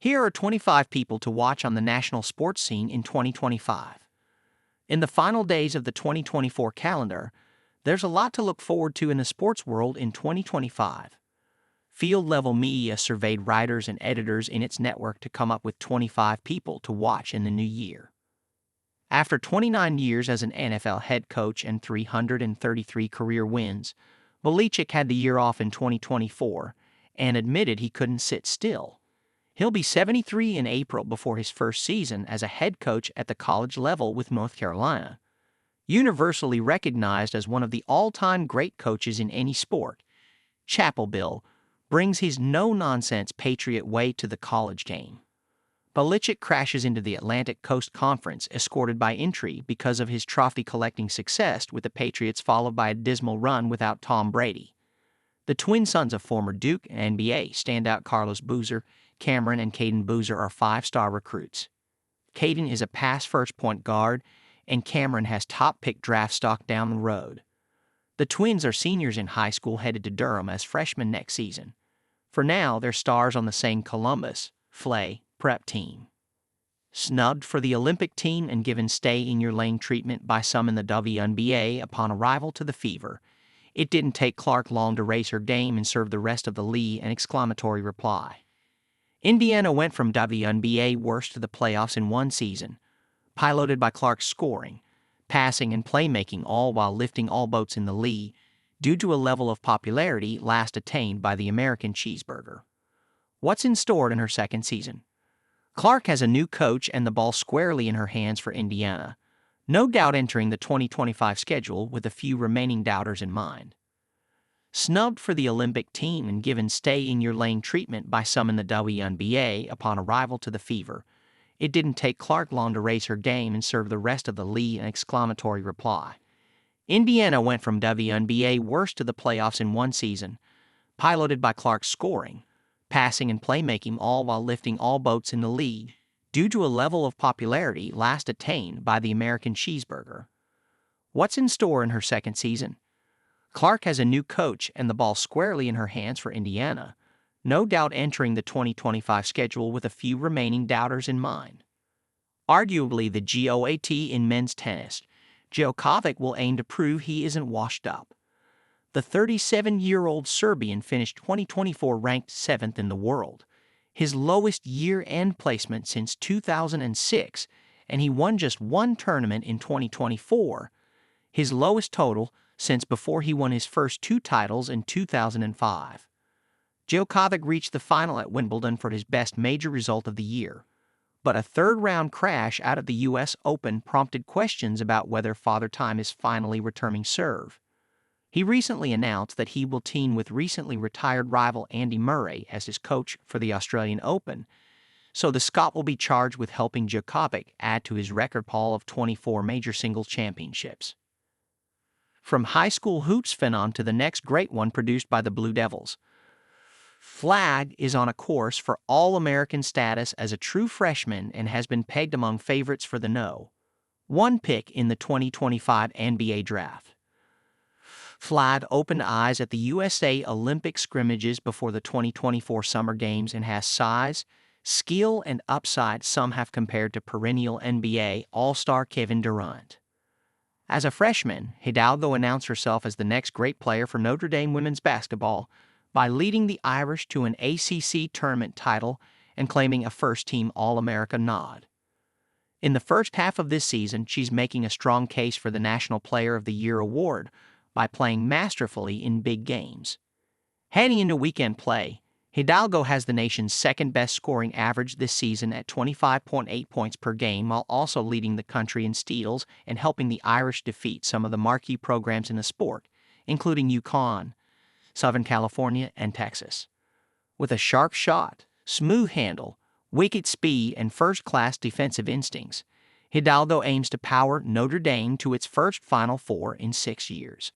Here are 25 people to watch on the national sports scene in 2025. In the final days of the 2024 calendar, there's a lot to look forward to in the sports world in 2025. Field Level Media surveyed writers and editors in its network to come up with 25 people to watch in the new year. After 29 years as an NFL head coach and 333 career wins, Belichick had the year off in 2024 and admitted he couldn't sit still. He'll be 73 in April before his first season as a head coach at the college level with North Carolina. Universally recognized as one of the all-time great coaches in any sport, Chapel Bill brings his no-nonsense Patriot way to the college game. Belichick crashes into the Atlantic Coast Conference escorted by intrigue because of his trophy-collecting success with the Patriots, followed by a dismal run without Tom Brady. The twin sons of former Duke and NBA standout Carlos Boozer, Cameron and Caden Boozer are five-star recruits. Caden is a pass-first point guard, and Cameron has top-pick draft stock down the road. The twins are seniors in high school headed to Durham as freshmen next season. For now, they're stars on the same Columbus, Flay, prep team. Snubbed for the Olympic team and given stay-in-your-lane treatment by some in the WNBA upon arrival to the Fever, it didn't take Clark long to raise her game and serve the rest of the league an exclamatory reply. Indiana went from WNBA worst to the playoffs in one season, piloted by Clark's scoring, passing, and playmaking, all while lifting all boats in the league due to a level of popularity last attained by the American cheeseburger. What's in store in her second season? Clark has a new coach and the ball squarely in her hands for Indiana, no doubt entering the 2025 schedule with a few remaining doubters in mind. Snubbed for the Olympic team and given stay-in-your-lane treatment by some in the WNBA upon arrival to the Fever, it didn't take Clark long to raise her game and serve the rest of the league an exclamatory reply. Indiana went from WNBA worst to the playoffs in one season, piloted by Clark's scoring, passing, and playmaking, all while lifting all boats in the league due to a level of popularity last attained by the American cheeseburger. What's in store in her second season? Clark has a new coach and the ball squarely in her hands for Indiana, no doubt entering the 2025 schedule with a few remaining doubters in mind. Arguably the GOAT in men's tennis, Djokovic will aim to prove he isn't washed up. The 37-year-old Serbian finished 2024 ranked 7th in the world, his lowest year-end placement since 2006, and he won just one tournament in 2024, his lowest total since before he won his first two titles in 2005. Djokovic reached the final at Wimbledon for his best major result of the year, but a third-round crash out of the U.S. Open prompted questions about whether Father Time is finally returning serve. He recently announced that he will team with recently retired rival Andy Murray as his coach for the Australian Open, so the Scot will be charged with helping Djokovic add to his record haul of 24 major singles championships. From high school hoops phenom to the next great one produced by the Blue Devils, Flagg is on a course for All-American status as a true freshman and has been pegged among favorites for the No.1 pick in the 2025 NBA Draft. Flagg opened eyes at the USA Olympic scrimmages before the 2024 Summer Games and has size, skill, and upside some have compared to perennial NBA All-Star Kevin Durant. As a freshman, Hidalgo announced herself as the next great player for Notre Dame women's basketball by leading the Irish to an ACC tournament title and claiming a first-team All-America nod. In the first half of this season, she's making a strong case for the National Player of the Year award by playing masterfully in big games. Heading into weekend play, Hidalgo has the nation's second-best scoring average this season at 25.8 points per game, while also leading the country in steals and helping the Irish defeat some of the marquee programs in the sport, including UConn, Southern California, and Texas. With a sharp shot, smooth handle, wicked speed, and first-class defensive instincts, Hidalgo aims to power Notre Dame to its first Final Four in 6 years.